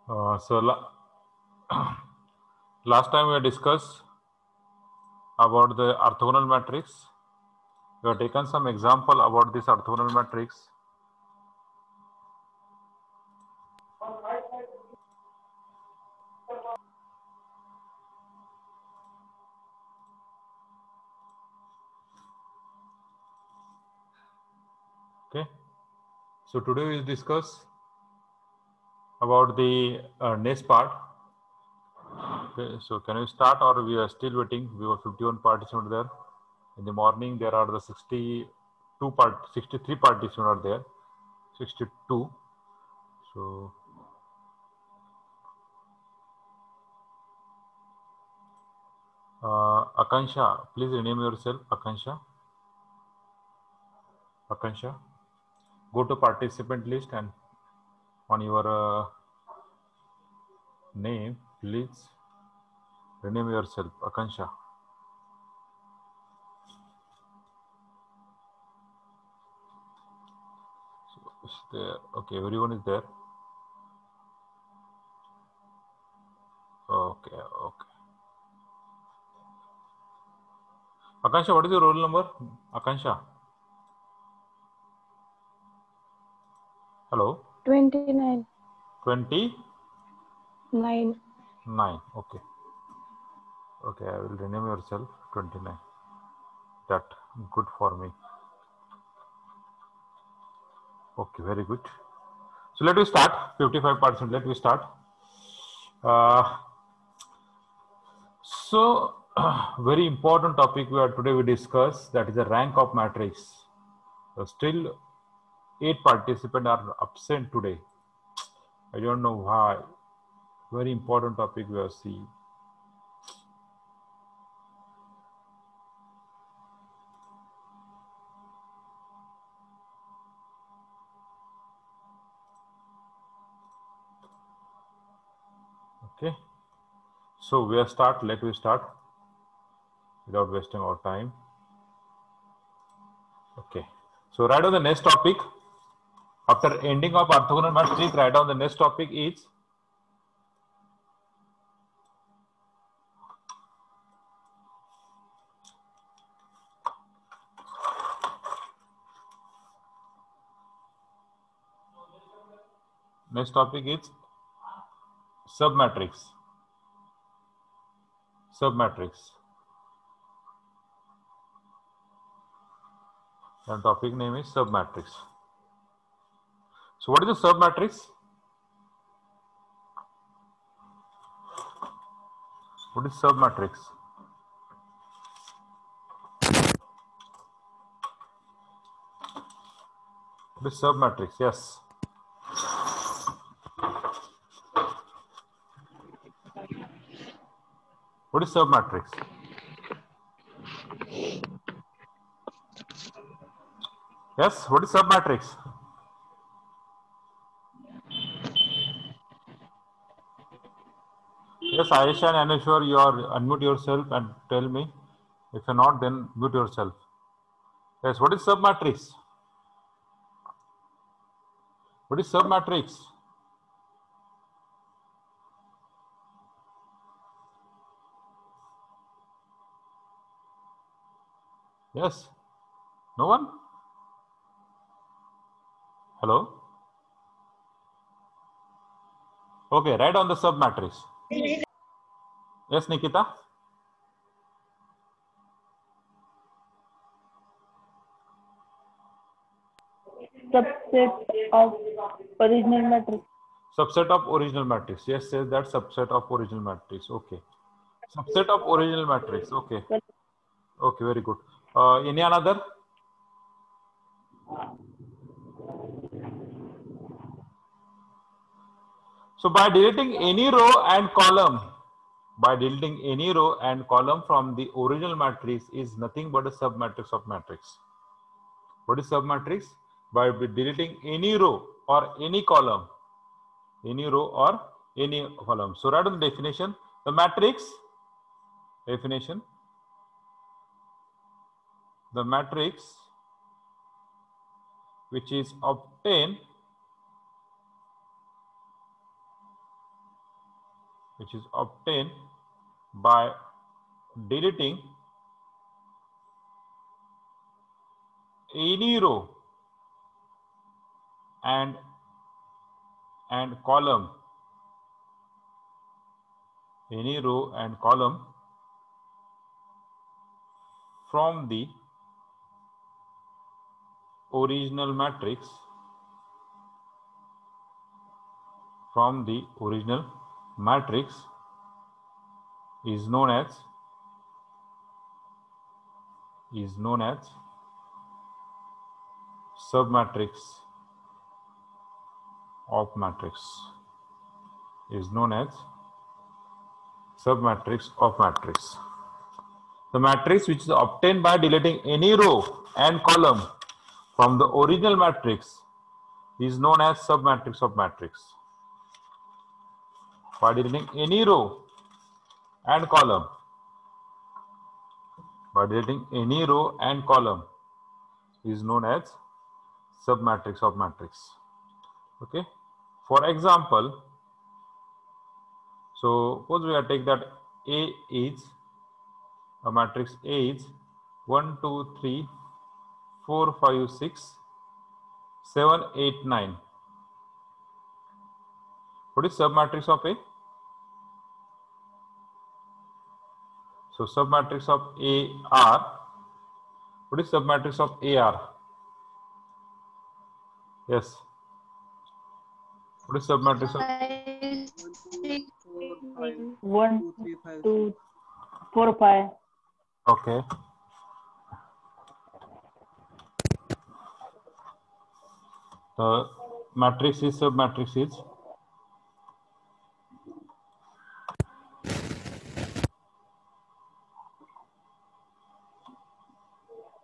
Last time we discussed about the orthogonal matrix. We have taken some example about this orthogonal matrix. Okay. So today we will discuss about the next part. Okay. So can we start or we are still waiting? We were 51 participants there. In the morning there are the 63 participants are there. 62. So Akansha, please rename yourself. Akansha. Akansha. Go to participant list and on your name, please rename yourself. Akansha. So is there? Okay, everyone is there. Okay, okay. Akansha, what is your roll number? Akansha. Hello. 29. 29. 9. Okay. Okay, I will rename yourself 29. That good for me. Okay, very good. So let me start. 55%. Let me start. So very important topic today we discuss, that is the rank of matrix. Still 8 participants are absent today. I don't know why. Very important topic we have seen. Okay. So we are start. Let me start without wasting our time. Okay. So write on the next topic. After ending of orthogonal matrix, write down the next topic is submatrix. Submatrix. And topic name is submatrix. So what is the submatrix? What is submatrix? What is submatrix? Yes. What is submatrix? Yes, what is submatrix? Yes, Ayesha and Aneshwar, you are unmute yourself and tell me. If you're not, then mute yourself. Yes, what is submatrix? What is submatrix? Yes. No one? Hello? Okay, write on the submatrix. Yes, Nikita? Subset of original matrix. Subset of original matrix. Yes, says that subset of original matrix. Okay. Subset of original matrix. Okay. Okay, very good. Any another? So by deleting any row and column, from the original matrix is nothing but a submatrix of matrix. What is submatrix? By deleting any row or any column, So write on the definition. The matrix definition. The matrix which is obtained which is obtained by deleting any row and column, any row and column from the original matrix, is known as submatrix of matrix, is known as submatrix of matrix. The matrix which is obtained by deleting any row and column from the original matrix is known as submatrix of matrix. By deleting any row and column, is known as submatrix of matrix. Okay. For example, so suppose we are take that A is a matrix A is 1, 2, 3, 4, 5, 6, 7, 8, 9. What is submatrix of A? So submatrix of AR. What is submatrix of AR? Yes. What is submatrix of 1, 2, 4, 5. Okay. The matrix is submatrix is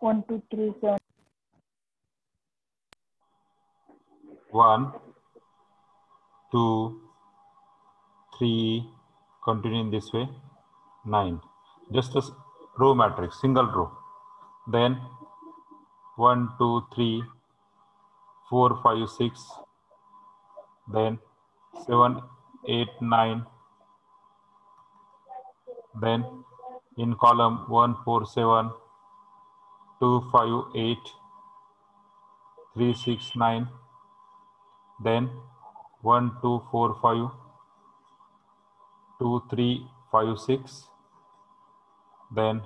1, 2, 3, 7. 1, 2, 3, continue in this way, 9. Just a row matrix, single row. Then 1, 2, 3, 4, 5, 6. Then 7, 8, 9. Then in column 1, 4, 7, 2, 5, 8, 3, 6, 9. Then 1, 2, 4, 5, 2, 3, 5, 6. Then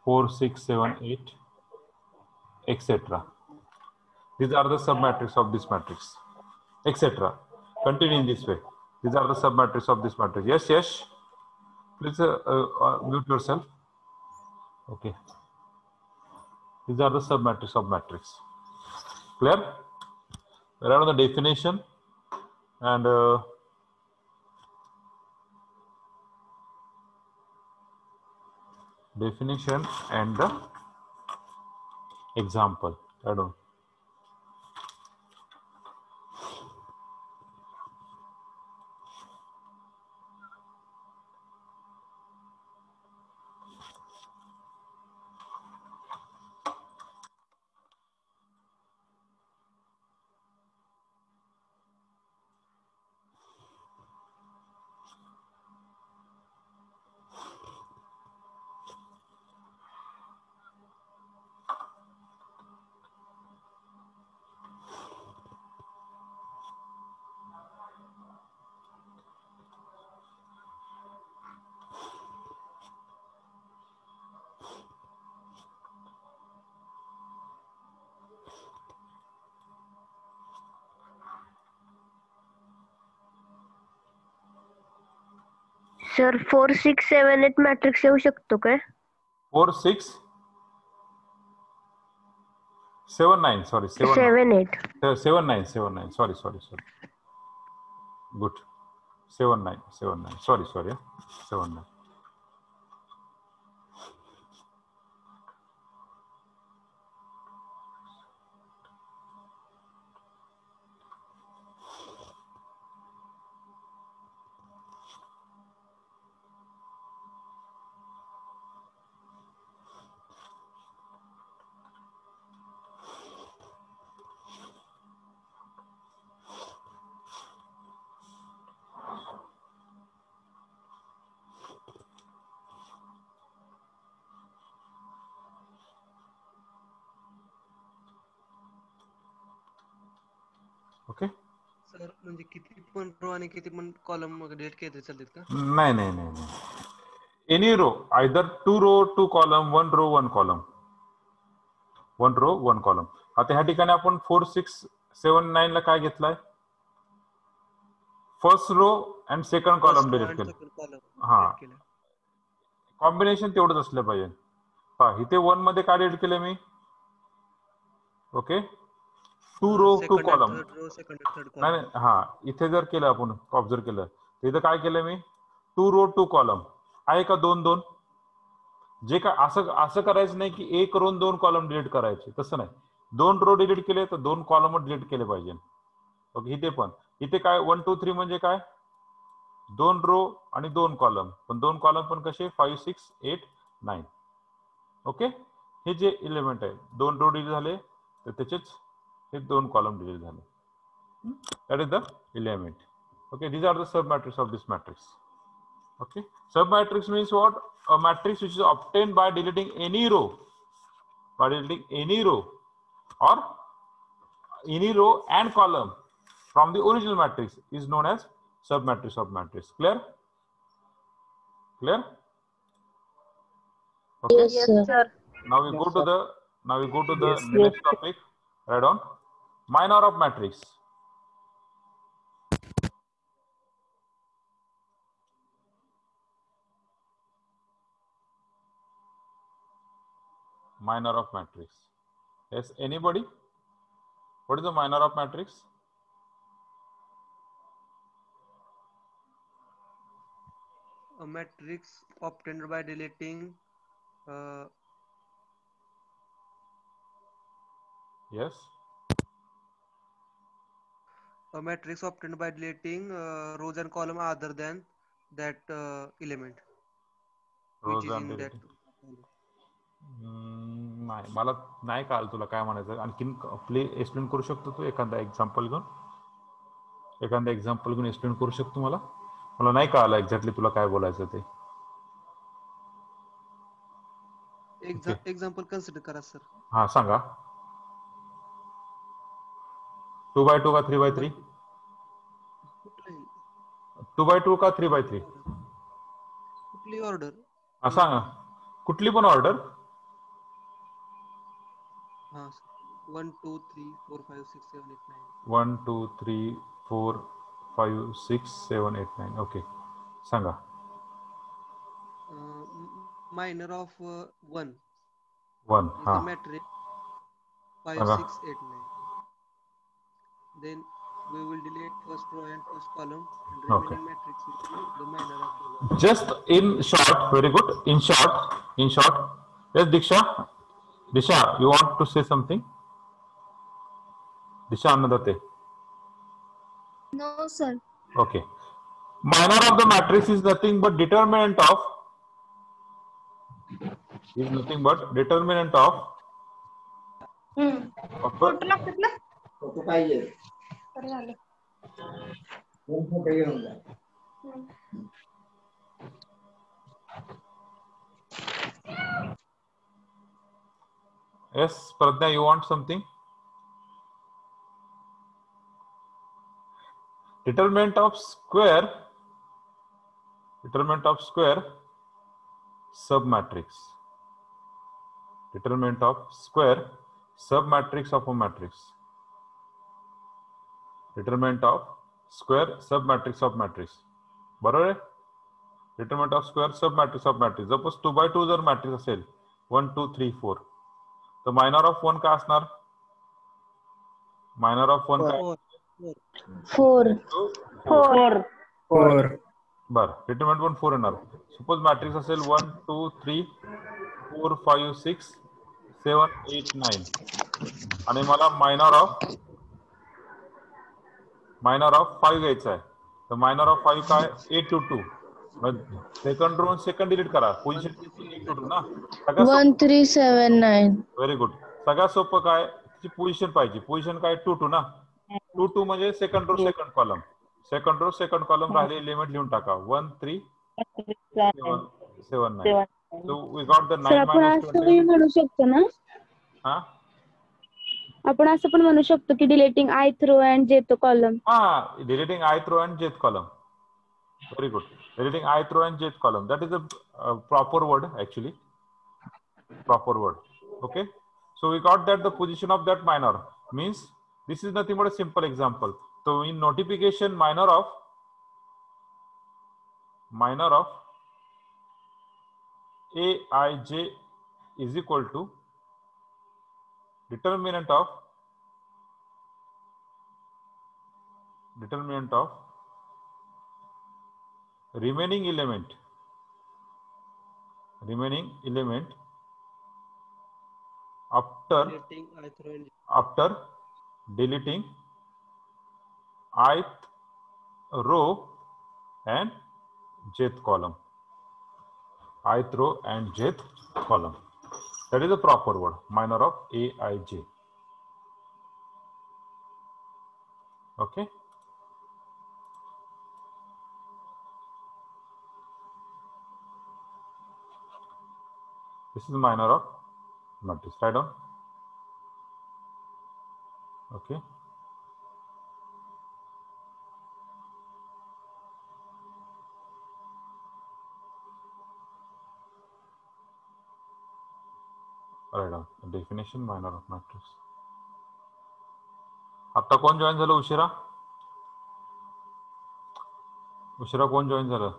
4, 6, 7, 8, etc. These are the submatrix of this matrix, etc. Continue in this way. These are the submatrix of this matrix. Yes, yes. Please mute yourself. Okay. These are the submatrix of matrix. Clear? Where are the definition and the example. I don't. Sir 4, 6, 7, 8 matrix येऊ शकतो काय? 4, 6, 7, 9. Sorry, 7, 7, 8. 7, 9. 7, 9. Sorry. Good. 7, 9. 7, 9. Sorry. 7, 9. Okay. Sir म्हणजे किती पण रो आणि किती पण column delete केले तरी चालतात का? नाही नाही नाही नाही. एनी रो, आयदर 2 रो 2 कॉलम, 1 रो 1 कॉलम, 1 रो 1 कॉलम. आता ह्या ठिकाणी आपण 4 6 7 9 ला काय घेतलाय? First row and second column delete केलं. हा, कॉम्बिनेशन तेवढंच असलं पाहिजे. हा, इथे 1 मध्ये काय डिलीट केलं मी? ओके, 2 रो 2 कॉलम. नाही नाही, हा, इथे जर केलं आपण ऑब्झर्व केलं तर इथं काय केलं मी? 2 रो 2 कॉलम आहे का? 2 2. जे काय असं करायचं नाही की 1 रो 2 कॉलम डिलीट करायचे, तसं नाही. 2 रो डिलीट केले तर 2 कॉलम डिलीट केले पाहिजे. ओके, इथे पण इथे काय 1 2 3 म्हणजे काय? 2 रो आणि 2 कॉलम, पण 2 कॉलम पण कसे? 5 6 8 9. ओके, हे जे एलिमेंट आहे 2 रो डिलीट झाले तर त्याचेच हे 2 कॉलम डिलीट झाले. That is the element. Okay, these are the submatrix of this matrix. Okay, submatrix means what? A matrix which is obtained by deleting any row, or any row and column from the original matrix is known as submatrix of matrix. Clear? Clear? Okay. Yes, sir. Now we go to the next topic. Right on. Minor of matrix. Minor of matrix. Yes, anybody? What is the minor of matrix? A matrix obtained by deleting Yes. a matrix obtained by deleting rows and column other than that element which is in that. नाही, मला नाही कळलं तुला काय म्हणायचं. आणखीन play explain करू शकतो तू? एखादा एक्झाम्पल घेऊन एक्सप्लेन करू शकतो मला? मला नाही कळलं एक्झॅक्टली तुला काय बोलायचं ते. एक्झाम्पल कन्सिडर करा सर. हा, सांगा. 2 by 2 का 3 by 3? 2 by 2 का 3 by 3? कुठली ऑर्डर? सांगा, कुठली पण order. 1 2 3 4 5 6 7 8 9. 1 2 3 4 5 6 7 8 9. Okay, Sanga. Minor of 1 is हा, the matrix 5 Sanga. 6 8 9. Then we will delete first row and first column, and remaining matrix will be the minor of the 1. Just in short, very good. In short. Yes, Disha, you want to say something? Disha Annadatte. No, sir. Okay. Minor of the matrix is nothing but determinant of Yes, Pradnya, you want something? Determinant of square submatrix. Determinant of square submatrix of a matrix. Determinant of square submatrix of matrix. बरोबर आहे? Determinant of square submatrix of matrix. Suppose 2 by 2 जर matrix असेल 1 2 3 4, तर minor of 1 काय असणार? Minor of 1 काय? 4. बरं, determinant पण 4 येणार. Suppose matrix असेल 1 2 3 4 5 6 7 8 9 आणि मला minor of 5 घ्यायचा आहे. तर minor of 5 काय? 8 to 2. Second row second delete करा. पोझिशन 8 to 2 ना. 1 3 7 9. Very good. सगळ्यात सोपं काय? त्याची पोझिशन पाहिजे. पोझिशन काय? 2 2 ना. 2 2 म्हणजे second row second column. Second column राहिले एलिमेंट लिहून टाका. 1 3 7 9. So we got the 9 minus 20. म्हणू शकतो ना? हा, आपण असं पण म्हणू शकतो की deleting ith row and jth column. Deleting ith row and jth column. Very good. Deleting ith row and jth column. That is a proper word actually. Proper word. Okay. So we got that the position of that minor means this is nothing but a simple example. So in notification minor of Aij is equal to determinant of remaining element after deleting ith row and jth column. Ith row and jth column. That is a proper word, minor of Aij. Okay. This is minor of matrix. Write down. Okay. Write down. Definition minor of matrix. आता कोण join झालं उशिरा? उशिरा कोण join झालं?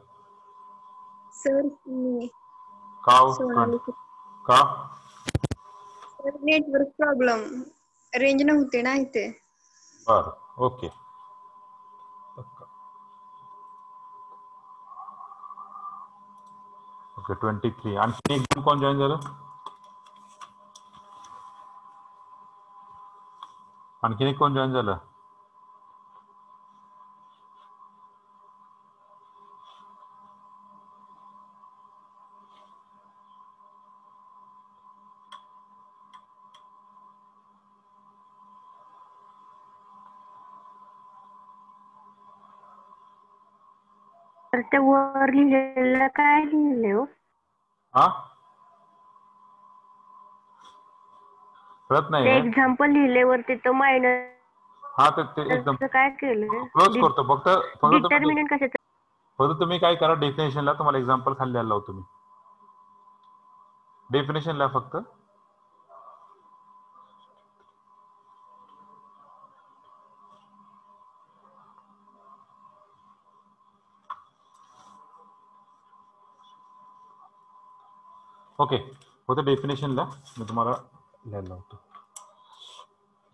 Sir का? का? Network problem, range नव्हते ना इथे. बर, ओके. ओके 23. आणखी एक जण कोण जॉइन झालं? आणखी एक कोण जॉइन झालं? तर ते वर लिहिलेलं काय लिहिले हो? हा, कळत नाही. एक्झाम्पल लिहिले वरती तो मायनर. हा, तर ते एकदम काय केलं? क्लोज करतो. फक्त डिटर्मिनंट कशाचं? फक्त तुम्ही काय करा, डेफिनेशनला तुम्हाला एक्झाम्पल खाली लिहायला लावतो मी. डेफिनेशनला फक्त ओके, फक्त डेफिनेशनला मी तुम्हाला लिहायला लावतो.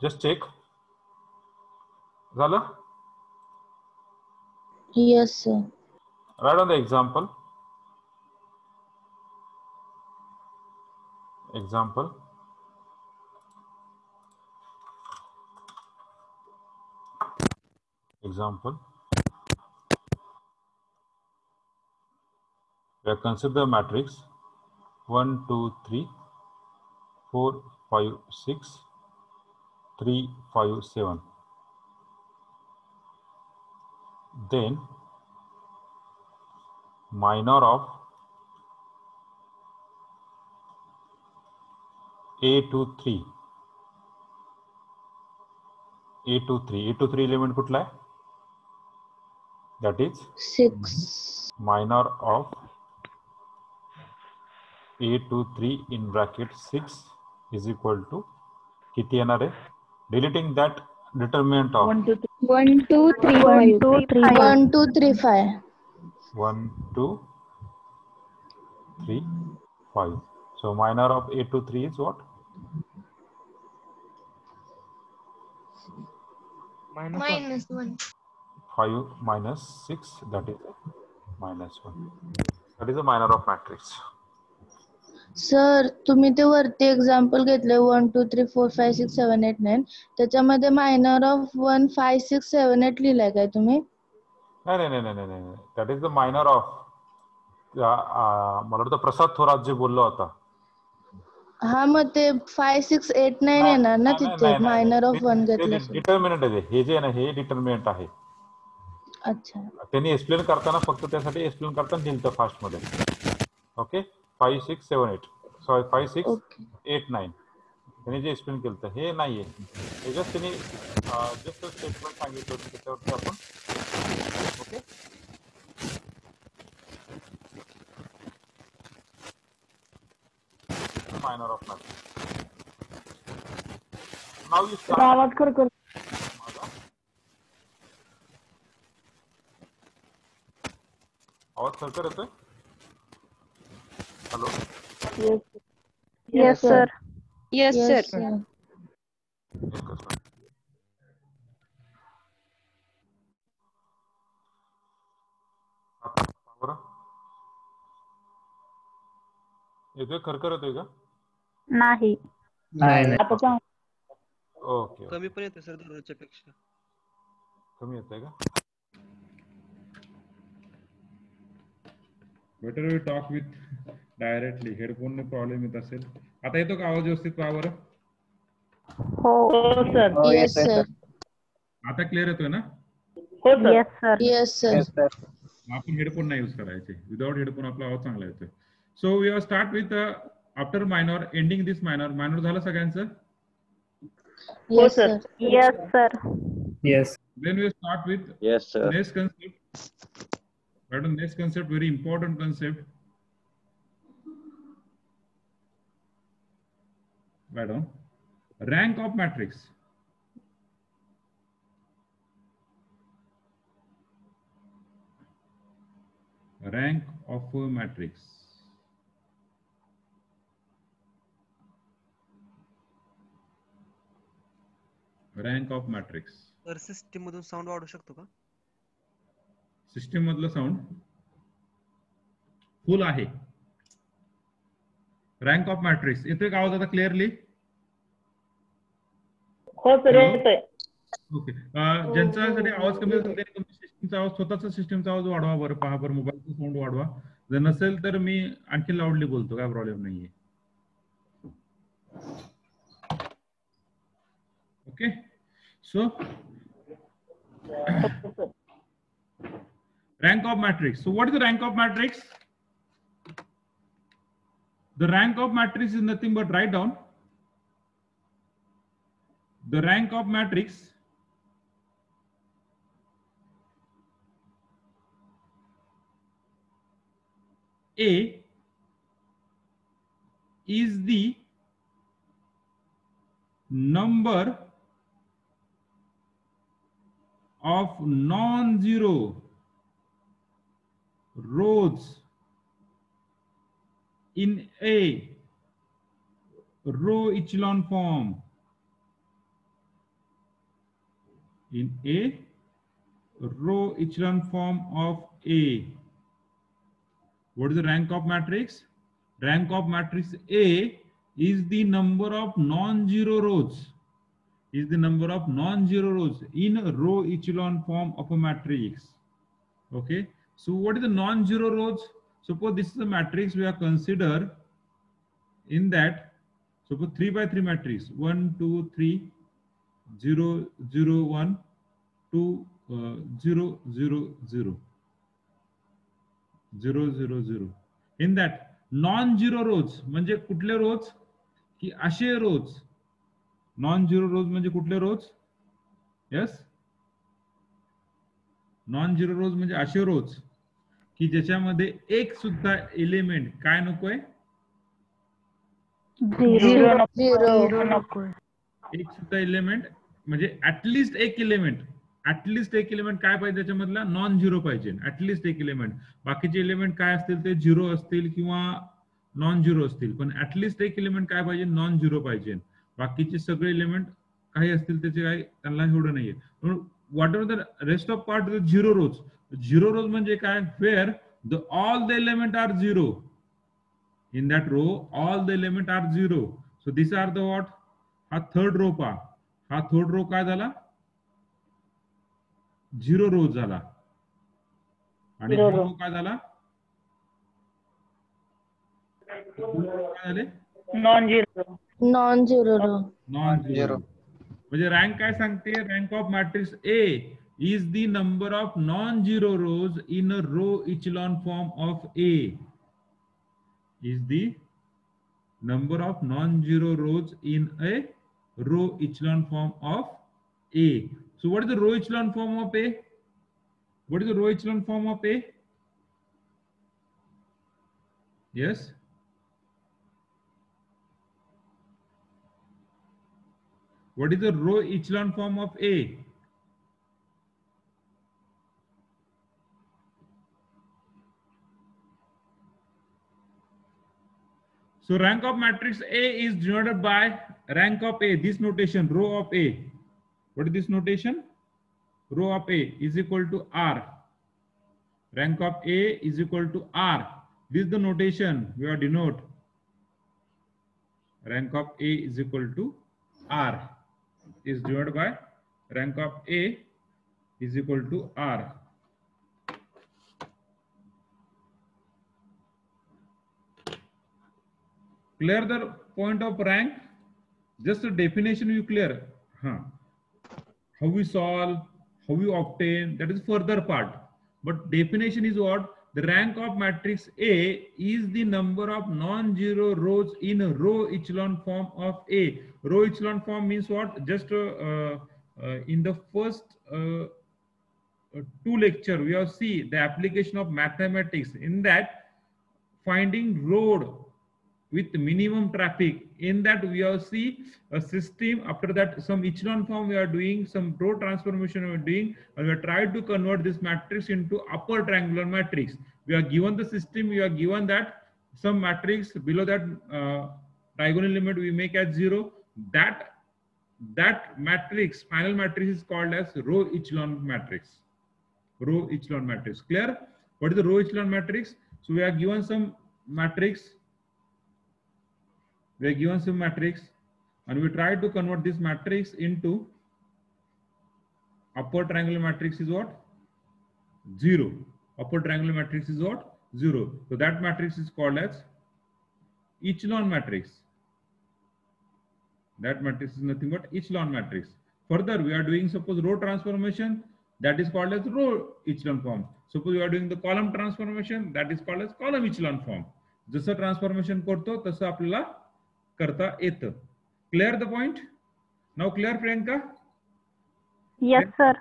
जस्ट चेक झालं? Yes sir. Write on the example. Example. We have considered the matrix 1, 2, 3, 4, 5, 6, 3, 5, 7. Then minor of A to 3. A to 3 element कुठला आहे? That is 6. minor of A to 3 in bracket 6 is equal to किती येणार आहे? Deleting that determinant of 1 2 1 2 3 5. 1 2 3 1 2 3 5. 1 2 3 5. So minor of A to 3 is what? -1. 5 minus 6, that is -1. That is a minor of matrix. Sir तुम्ही ते वरती example घेतले 1 2 3 4 5 6 7 8 9, त्याच्यामध्ये minor of 1 5 6 7 8 लिहिलाय काय तुम्ही? नाही. That is the minor of, मला वाटतं प्रसाद थोरात जे बोलला होता. हा, मग ते 5 6 8 9 येणार ना तिथे, मायनर ऑफ 1 घेतलं. डिटर्मिनंट आहे हे जे आहे ना, हे डिटर्मिनंट आहे. अच्छा, त्यांनी एक्सप्लेन करताना फक्त त्यासाठी एक्सप्लेन करताना दिलं फास्ट मध्ये. Okay, 5 6 7 8, sorry 5 6 8 9. त्यांनी जे एक्सप्लेन केलं हे नाहीये, जस्ट त्यांनी जस्ट स्टेटमेंट सांगितलं होतं त्याच्यावरती आपण okay. Minor of matrix. Now you start. आवाज खरखर. आवाज खरखर येतोय. Hello. Yes, sir. Yes, sir. बरं येतोय, खरखर येतोय का? नाही. आता चांग- ओके. कमी पण येते सर दररोजच्या पेक्षा. कमी येतोय का? Better we talk with directly. हेडफोनने प्रॉब्लेम येत असेल. आता येतो का आवाज व्यवस्थित? पहा बरं. हो. हो सर. Yes, sir. आता क्लिअर येतोय ना? हो sir. Yes, sir. Yes, sir. आपण हेडफोन नाही यूज करायचे. विदाउट हेडफोन आपला आवाज चांगला येतोय. So we are start with after minor ending this minor. Minor झालं सगळ्यांचं? Yes, sir. sir. Yes, sir. Yes. Then we start with Yes, sir. next concept. Madam, next concept, very important concept. Madam, rank of matrix. Rank of a matrix. Rank of matrix. तर system मधून sound वाढू शकतो का? System मधलं sound full आहे. Rank of matrix येतोय का आवाज आता क्लिअरली? हो सर येतोय. ओके. ज्यांच्यासाठी आवाज कमी असेल त्यांनी तुमच्या सिस्टीमचा आवाज, स्वतःचा सिस्टीमचा आवाज वाढवा बरं. पहा बरं, मोबाईलचा साऊंड वाढवा. जर नसेल तर मी आणखी लाऊडली बोलतो, काय प्रॉब्लेम नाहीये. Okay. So rank of matrix. So what is the rank of matrix? The rank of matrix is nothing but, write down. The rank of matrix A is the number of non-zero rows in a row echelon form. In a row echelon form of A. What is the rank of matrix? Rank of matrix A is the number of non-zero rows. Is the number of non-zero rows in a row echelon form of a matrix. Okay. So what is the non-zero rows? Suppose this is a matrix we have considered. In that, suppose 3 by 3 matrix, 1 2 3 0 0 1 2 0 0 0 0 0 0. In that non-zero rows म्हणजे कुठले रोज? की असे रोज. Non-zero रोज म्हणजे कुठले रोज? Yes, non-zero रोज म्हणजे असे रोज की ज्याच्यामध्ये एक सुद्धा एलिमेंट काय नकोय? Zero नको. एक सुद्धा एलिमेंट म्हणजे ऍटलिस्ट एक एलिमेंट. ऍटलिस्ट एक एलिमेंट काय पाहिजे त्याच्यामधला? नॉन झिरो पाहिजे. ऍटलिस्ट एक एलिमेंट. बाकीचे एलिमेंट काय असतील ते झिरो असतील किंवा नॉन झिरो असतील, पण ऍटलिस्ट एक एलिमेंट काय पाहिजे? नॉन झिरो पाहिजे. बाकीचे सगळे एलिमेंट काही असतील त्याचे काय त्यांना एवढं नाहीये. Whatever the rest of part zero rows. Zero rows म्हणजे काय? Where the all the element are zero. In that row all the element are zero. So this are the what? हा थर्ड रो पहा. हा third रो काय झाला? Zero रो झाला. आणि हा रो काय झाला? काय झाले? Non zero. Non zero row. Non zero. म्हणजे रँक काय सांगते? Rank of matrix A is the number of non-zero rows in a row echelon form of A. Is the number of non-zero rows in a row echelon form of A. So what is the row echelon form of A? What is the row echelon form of A? Yes. What is the row echelon form of A? So rank of matrix A is denoted by rank of A. This notation, row of A. What is this notation? Row of A is equal to R. Rank of A is equal to R. This is the notation we are denote. Rank of A is equal to R. Is denoted by rank of A is equal to R. Clear the point of rank? Just the definition you clear. Huh. How we solve, how we obtain, that is further part. But definition is what? The rank of matrix A is the number of non-zero rows in a row echelon form of A. Row echelon form means what? Just in the first two lecture, we have seen the application of mathematics. In that, finding road with minimum traffic. In that we have see a system. After that, some echelon form we are doing, some row transformation we are doing, and we are trying to convert this matrix into upper triangular matrix. We are given the system, we are given that some matrix below that diagonal limit we make as 0. That matrix, final matrix, is called as row echelon matrix. Row echelon matrix. Clear? What is the row echelon matrix? So we are given some matrix. We are given some matrix, and we try to convert this matrix into upper triangular matrix is what? 0. Upper triangular matrix is what? 0. So that matrix is called as echelon matrix. That matrix is nothing but echelon matrix. Further, we are doing suppose row transformation, that is called as row echelon form. Suppose we are doing the column transformation, that is called as column echelon form. जसं transformation करतो तसं आपल्याला करता येतं. Clear the point? Now clear, Priyanka? Yes, sir.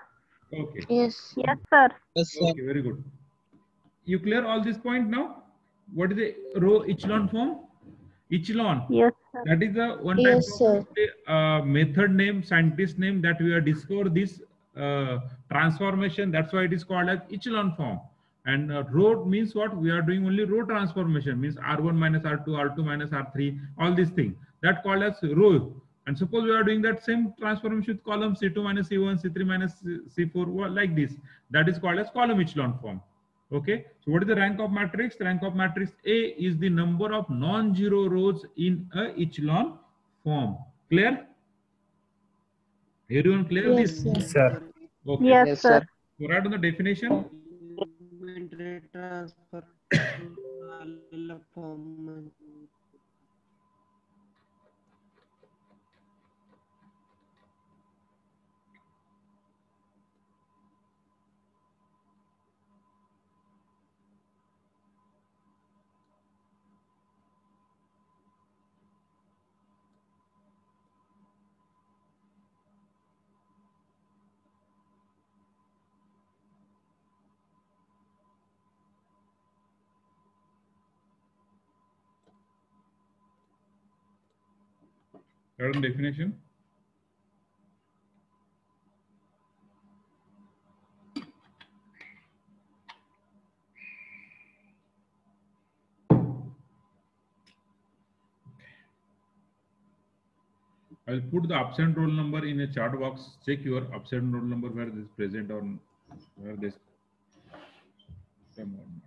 Okay. Yes. Yes, sir. Okay, very good. You clear all this point now? What is the row echelon form? Echelon. Yes, sir. That is the one type Yes, sir. of method name, scientist name that we have discovered this transformation. That's why it is called as echelon form. And row means what? We are doing only row transformation, means R1 minus R2, R2 minus R3, all these things. That called as row. And suppose we are doing that same transformation with column C2 minus C1, C3 minus C4, like this. That is called as column echelon form. Okay, so what is the rank of matrix? The rank of matrix A is the number of non-zero rows in a echelon form. Clear? Everyone clear Yes, this? sir. Okay. Yes, sir. So write on the definition. transfer form. Write on the definition. I will put the absent roll number in a chat box. Check your absent roll number where this is present or where this come or not.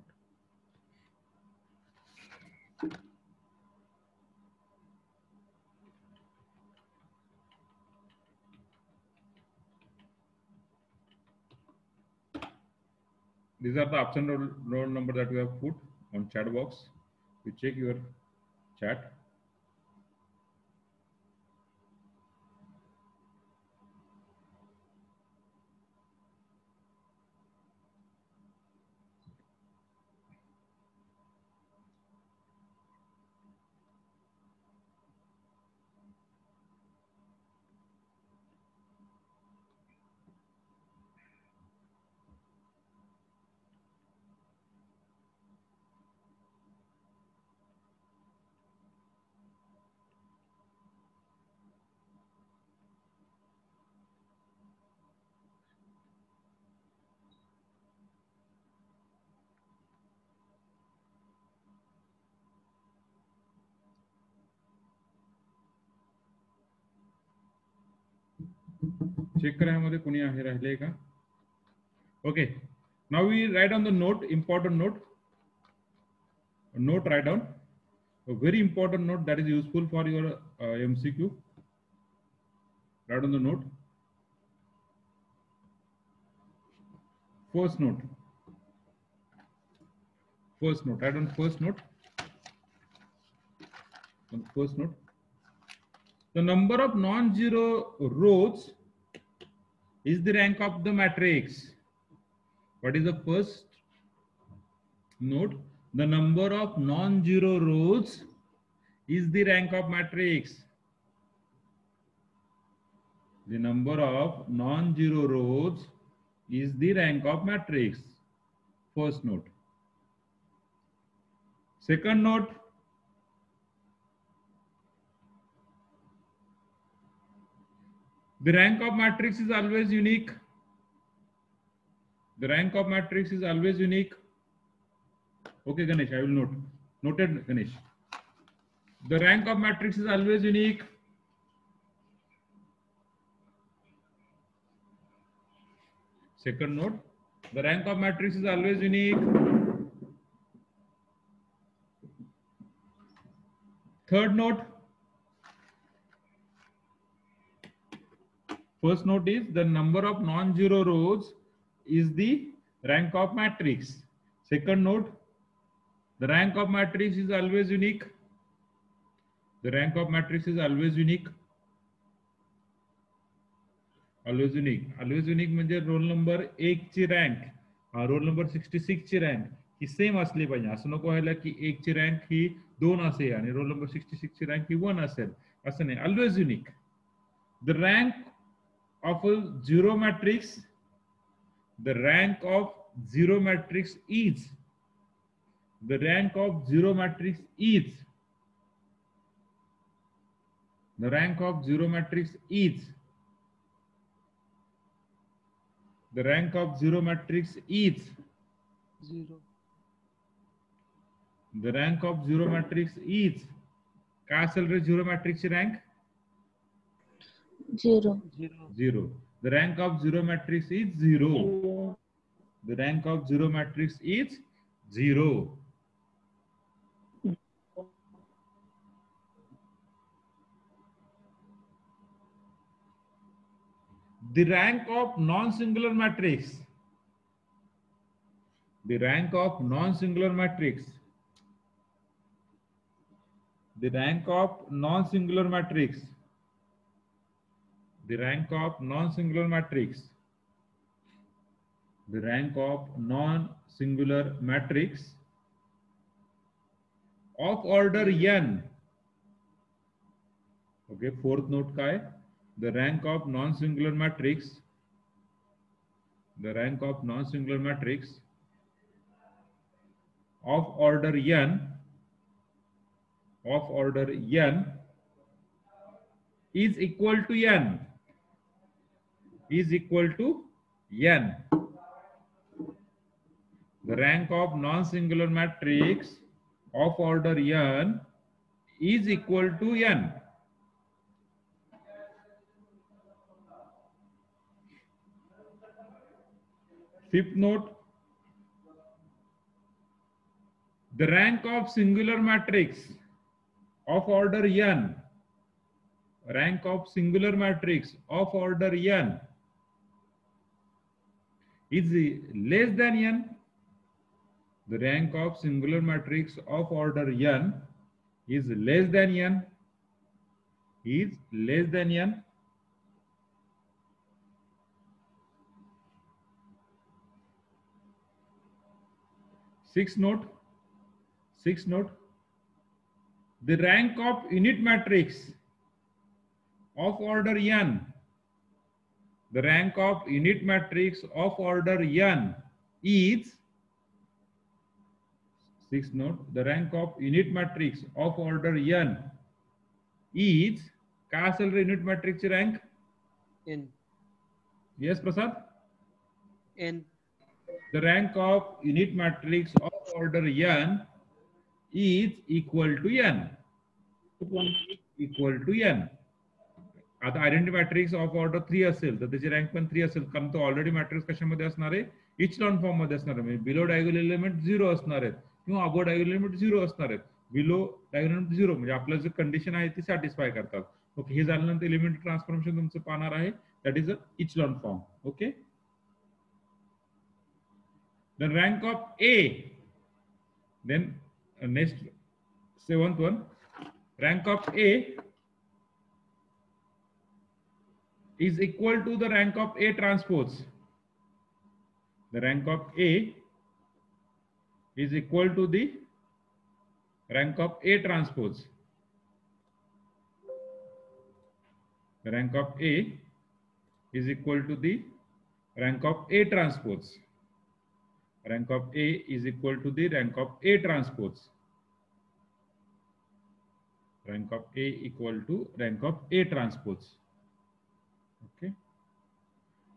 These are the absent roll number that we have put on chat box. You check your chat. Check करा ह्यामध्ये कोणी आहे राहिले का? Okay, now we write on the note, important note. Note, write down a very important note that is useful for your MCQ. Write on the note. First note. First note. Write on first note. On first note. The number of non-zero rows is the rank of the matrix. What is the first note? The number of non-zero rows is the rank of matrix. The number of non-zero rows is the rank of matrix. First note. Second note. The rank of matrix is always unique. The rank of matrix is always unique. Okay, Ganesh, I will note. Noted, Ganesh. The rank of matrix is always unique. Second note. The rank of matrix is always unique. Third note. First note is the number of non-zero rows is the rank of matrix. Second note, the rank of matrix is always unique. The rank of matrix is always unique. Always unique. Always unique म्हणजे roll number 1 ची rank, roll number 66 ची rank ही same असली पाहिजे. असं नको व्हायला की 1 ची रँक ही 2 असेल आणि रोल नंबर 66 ची रँक ही 1 असेल. असं नाही. Always unique. The rank of a zero matrix, the rank of zero matrix is, the rank of zero matrix is, the rank of zero matrix is, the rank of zero matrix is, 0. the rank of zero matrix is. काय असेल रे zero matrix ची rank? 0. 0. The rank of zero matrix is 0. The rank of zero matrix is 0. The rank of non-singular matrix. The rank of non-singular matrix. The rank of non-singular matrix. The rank of non-singular matrix. The rank of non-singular matrix of order n. Okay, fourth note काय? The rank of non-singular matrix. The rank of non-singular matrix of order n. Of order n is equal to n. Is equal to n. The rank of non-singular matrix of order n is equal to n. Fifth note. The rank of singular matrix of order n. Rank of singular matrix of order n is less than n. The rank of singular matrix of order n is less than n. Is less than n. Sixth note. Sixth note. The rank of unit matrix of order n. The rank of unit matrix of order n is. Sixth note. The rank of unit matrix of order n is. काय असेल रे unit matrix ची rank? N. Yes, Prasad. N. The rank of unit matrix of order n is equal to n. Equal to n. आता identity matrix of order 3 असेल तर त्याची rank पण 3 असेल, कारण तो ऑलरेडी मॅट्रिक्स कशामध्ये असणार आहे, इचलॉन फॉर्म मध्ये असणार आहे. म्हणजे बिलो डायगोनल एलिमेंट 0 असणार आहेत किंवा अबो डायगोनल एलिमेंट 0 असणार आहेत. बिलो डायगोनल एलिमेंट 0 म्हणजे आपलं जे कंडिशन आहे ती सॅटिस्फाय करतात. ओके, हे झाल्यानंतर एलिमेंट ट्रान्सफॉर्मेशन तुमचं पाहणार आहे, that is a echelon form. Okay, the rank of A, then next 7th one, rank of A is equal to the rank of A transpose. The rank of A is equal to the rank of A transpose. The rank of A is equal to the rank of A transpose. Rank of A is equal to the rank of A transpose. Rank of A equal to rank of A transpose. Okay,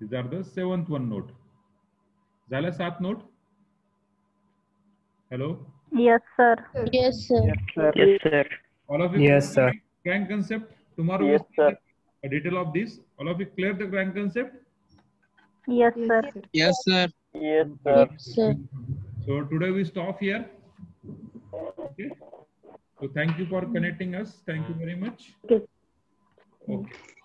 these are the 7th one note. झालं 7 note. Hello. Yes, sir. Yes, sir. Yes, sir. All of you Yes, clear sir. the rank concept. Tomorrow Yes, we will sir. see a detail of this. All of you clear the rank concept? Yes, sir. Yes, sir. Yes, sir. Yes, sir. So today we stop here. Okay. So thank you for connecting us. Thank you very much. Okay. Okay.